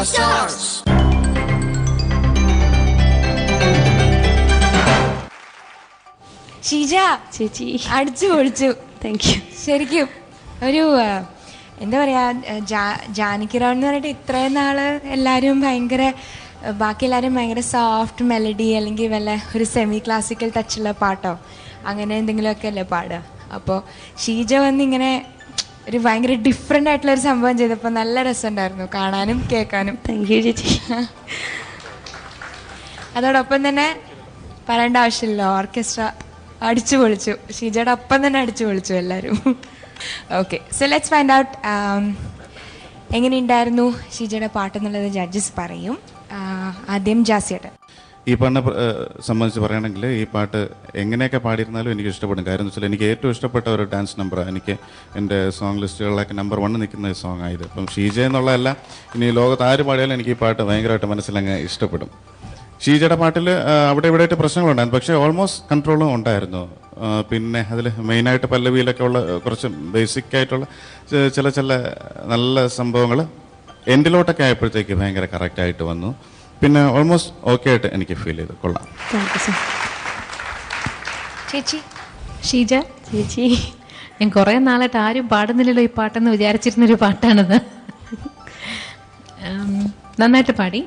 Stars. Sheeja ചേച്ചി അടിച്ചു പൊളിച്ചു. Thank you. ശരിക്കും ഒരു എന്താ പറയാ, ജാനകി റാം എന്ന് പറഞ്ഞിട്ട് ഇത്രയും നാള് എല്ലാവരും ഭയങ്കര, ബാക്കി എല്ലാവരും ഭയങ്കര സോഫ്റ്റ് മെലഡി അല്ലെങ്കിൽ വല്ല ഒരു സെമി ക്ലാസിക്കൽ ടച്ചുള്ള പാട്ടോ അങ്ങനെ എന്തെങ്കിലുമൊക്കെ അല്ലേ പാടുക. അപ്പോൾ ഷീജ വന്നിങ്ങനെ ഒരു ഭയങ്കര ഡിഫറെൻ്റ് ആയിട്ടുള്ള ഒരു സംഭവം ചെയ്തപ്പോൾ നല്ല രസമുണ്ടായിരുന്നു കാണാനും കേൾക്കാനും. താങ്ക് യു ചേച്ചി. അതോടൊപ്പം തന്നെ പറയേണ്ട ആവശ്യമില്ല, ഓർക്കസ്ട്ര അടിച്ചു പൊളിച്ചു. ഷീജയുടെ ഒപ്പം തന്നെ അടിച്ചു പൊളിച്ചു എല്ലാവരും. Okay, so let's find out എങ്ങനെയുണ്ടായിരുന്നു ഷീജയുടെ പാട്ടെന്നുള്ളത് ജഡ്ജസ് പറയും. ആദ്യം ജാസിയേട്ടൻ. ഈ പാട്ടിനെ സംബന്ധിച്ച് പറയുകയാണെങ്കിൽ ഈ പാട്ട് എങ്ങനെയൊക്കെ പാടിയിരുന്നാലും എനിക്ക് ഇഷ്ടപ്പെടും. കാര്യം എന്ന് വെച്ചാൽ എനിക്ക് ഏറ്റവും ഇഷ്ടപ്പെട്ട ഒരു ഡാൻസ് നമ്പറാണ്. എനിക്ക് എൻ്റെ സോങ് ലിസ്റ്റുകളിലൊക്കെ നമ്പർ 1 നിൽക്കുന്ന ഈ സോങ് ആയത്. അപ്പം ഷീജ എന്നുള്ളതല്ല, ഇനി ലോകത്ത് ആര് പാടിയാലും എനിക്ക് ഈ പാട്ട് ഭയങ്കരമായിട്ട് മനസ്സിലങ്ങ് ഇഷ്ടപ്പെടും. ഷീജയുടെ പാട്ടിൽ അവിടെ ഇവിടെയായിട്ട് പ്രശ്നങ്ങളുണ്ടായിരുന്നു, പക്ഷേ ഓൾമോസ്റ്റ് കൺട്രോളും ഉണ്ടായിരുന്നു. പിന്നെ അതിൽ മെയിനായിട്ട് പല്ലവിയിലൊക്കെ ഉള്ള കുറച്ച് ബേസിക് ആയിട്ടുള്ള ചില നല്ല സംഭവങ്ങൾ എൻഡിലോട്ടൊക്കെ ആയപ്പോഴത്തേക്ക് ഭയങ്കര കറക്റ്റായിട്ട് വന്നു. പിന്നെ ഓൾമോസ്റ്റ് ഓക്കെ ആയിട്ട് എനിക്ക് ഫീൽ ചെയ്തു. കൊള്ളാം. ചേച്ചി. ഷീജ ചേച്ചി, ഞാൻ കുറേ നാളായിട്ട് ആരും പാടുന്നില്ലല്ലോ ഈ പാട്ടെന്ന് വിചാരിച്ചിരുന്നൊരു പാട്ടാണത്. നന്നായിട്ട് പാടി.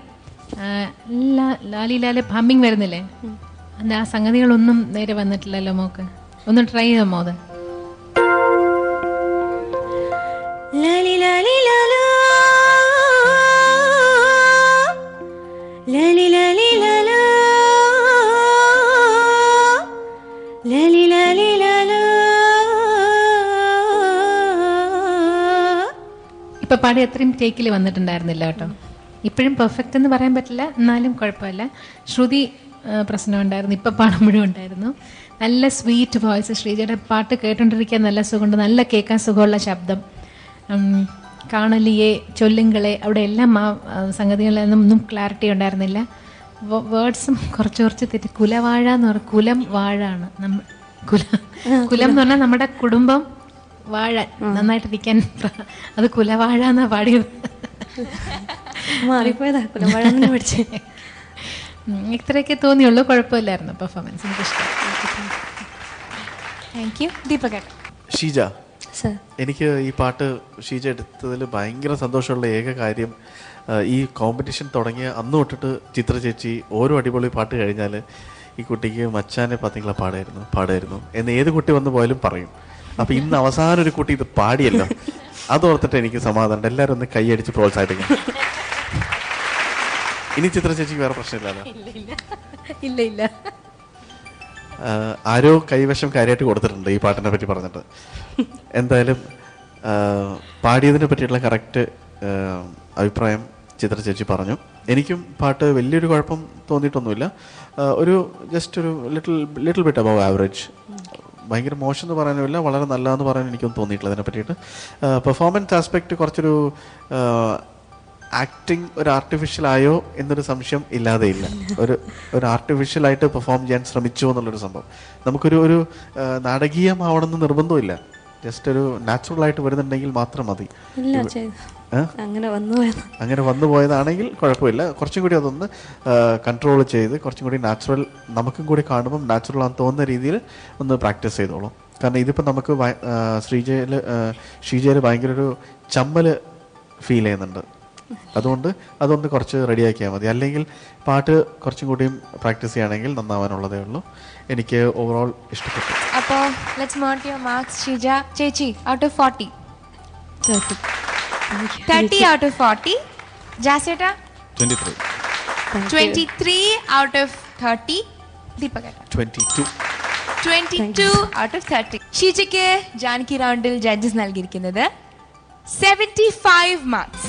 ലാലി ലാലെ ഹമ്മിങ് വരുന്നില്ലേ, ആ സംഗതികളൊന്നും നേരെ വന്നിട്ടില്ലല്ലോ മോക്ക്. ഒന്ന് ട്രൈ ചെയ്തോ മോത്. ലാലി ലാലി ലാലാ, ലാലി ലാലി ലാലാ, ലാലി ലാലി ലാലാ. ഇപ്പൊ പാടി അത്രയും ടേക്കിൽ വന്നിട്ടുണ്ടായിരുന്നില്ല കേട്ടോ. ഇപ്പോഴും പെർഫെക്റ്റ് എന്ന് പറയാൻ പറ്റില്ല, എന്നാലും കുഴപ്പമില്ല. ശ്രുതി പ്രശ്നമുണ്ടായിരുന്നു, ഇപ്പം പാടുമ്പോഴും ഉണ്ടായിരുന്നു. നല്ല സ്വീറ്റ് വോയിസ്. ശ്രീജയുടെ പാട്ട് കേട്ടോണ്ടിരിക്കാൻ നല്ല സുഖമുണ്ട്, നല്ല കേൾക്കാൻ സുഖമുള്ള ശബ്ദം. കാണലിയെ ചൊല്ലുങ്ങളെ അവിടെ എല്ലാം ആ സംഗതികളിലൊന്നും ക്ലാരിറ്റി ഉണ്ടായിരുന്നില്ല. വേർഡ്സും കുറച്ച് തെറ്റി. കുലവാഴ എന്ന് പറഞ്ഞാൽ കുലം വാഴാണ്. കുലം എന്ന് പറഞ്ഞാൽ നമ്മുടെ കുടുംബം വാഴ നന്നായിട്ടിരിക്കാൻ, അത് കുലവാഴ എന്നാ പാടിയത്. മാറിപ്പോയതാ, കുലവാഴ പഠിച്ചേ. ഇത്രയൊക്കെ തോന്നിയുള്ളൂ, കുഴപ്പമില്ലായിരുന്നു പെർഫോമൻസ്. എനിക്കിഷ്ടം. Thank you. ദീപകേട്ടൻ. ഷീജ, സർ, എനിക്ക് ഈ പാട്ട് ഷീജ എടുത്തതിൽ ഭയങ്കര സന്തോഷമുള്ള ഏക കാര്യം, ഈ കോമ്പറ്റീഷൻ തുടങ്ങിയ അന്ന് തൊട്ടിട്ട് ചിത്ര ചേച്ചി ഓരോ അടിപൊളി പാട്ട് കഴിഞ്ഞാൽ ഈ കുട്ടിക്ക് മച്ചാനെ പത്തിങ്ങളെ പാടായിരുന്നു എന്ന് ഏത് കുട്ടി വന്ന് പോയാലും പറയും. അപ്പം ഇന്ന് അവസാനം ഒരു കുട്ടി ഇത് പാടിയല്ലോ, അതോർത്തിട്ട് എനിക്ക് സമാധാനം. എല്ലാവരും ഒന്ന് കൈയടിച്ച് പ്രോത്സാഹിപ്പിക്കണം. ഇനി ചിത്ര ചേച്ചിക്ക് വേറെ പ്രശ്നമില്ലല്ലോ? ഇല്ല. ആരോ കൈവശം കാര്യമായിട്ട് കൊടുത്തിട്ടുണ്ട് ഈ പാട്ടിനെ പറ്റി പറഞ്ഞിട്ട്. എന്തായാലും പാടിയതിനെ പറ്റിയിട്ടുള്ള കറക്റ്റ് അഭിപ്രായം ചിത്ര ചേച്ചി പറഞ്ഞു. എനിക്കും പാട്ട് വലിയൊരു കുഴപ്പം തോന്നിയിട്ടൊന്നുമില്ല. ഒരു ജസ്റ്റ് ഒരു ലിറ്റിൽ ബിറ്റ് അബവ് ആവറേജ്. ഭയങ്കര മോശം എന്ന് പറയാനുമില്ല, വളരെ നല്ലതെന്ന് പറയാൻ എനിക്കൊന്നും തോന്നിയിട്ടില്ല അതിനെ പറ്റിയിട്ട്. പെർഫോമൻസ് ആസ്പെക്റ്റ് കുറച്ചൊരു ആക്ടിങ് ഒരു ആർട്ടിഫിഷ്യലായോ എന്നൊരു സംശയം ഇല്ലാതെ ഇല്ല. ഒരു ആർട്ടിഫിഷ്യലായിട്ട് പെർഫോം ചെയ്യാൻ ശ്രമിച്ചു എന്നുള്ളൊരു സംഭവം. നമുക്കൊരു നാടകീയമാവണമെന്ന് നിർബന്ധമില്ല. ജസ്റ്റ് ഒരു നാച്ചുറൽ ആയിട്ട് വരുന്നുണ്ടെങ്കിൽ മാത്രം മതി. അങ്ങനെ വന്നു പോയതാണെങ്കിൽ കുഴപ്പമില്ല. കുറച്ചും കൂടി അതൊന്ന് കൺട്രോൾ ചെയ്ത് കുറച്ചും കൂടി നാച്ചുറൽ, നമുക്കും കൂടി കാണുമ്പം നാച്ചുറൽ ആണെന്ന് തോന്നുന്ന രീതിയിൽ ഒന്ന് പ്രാക്ടീസ് ചെയ്തോളൂ. കാരണം ഇതിപ്പോൾ നമുക്ക് ഷീജയിൽ ഭയങ്കര ഒരു ചമ്മൽ ഫീൽ ചെയ്യുന്നുണ്ട്. അതുകൊണ്ട് അതൊന്ന് കുറച്ച് റെഡിയാക്കിയാൽ മതി. അല്ലെങ്കിൽ പാട്ട് കുറച്ചും കൂടിയും പ്രാക്ടീസ് ചെയ്യുകയാണെങ്കിൽ നന്നാവാനുള്ളതേ ഉള്ളൂ. എനിക്ക് ഓവറോൾ ഇഷ്ടപ്പെട്ടു. അപ്പോൾ let's note your marks. Sheeja ചേച്ചി ഔട്ട് ഓഫ് 40. 30 out of 40. ജാസിയേട്ടാ 23. 23 out of 30. ദീപകേട്ടാ 22 out of 30. ഷീജയ്ക്ക് ജാനകി റൗണ്ടിൽ ജഡ്ജസ് നൽകിയിരിക്കുന്നത് 75 മാർക്സ്.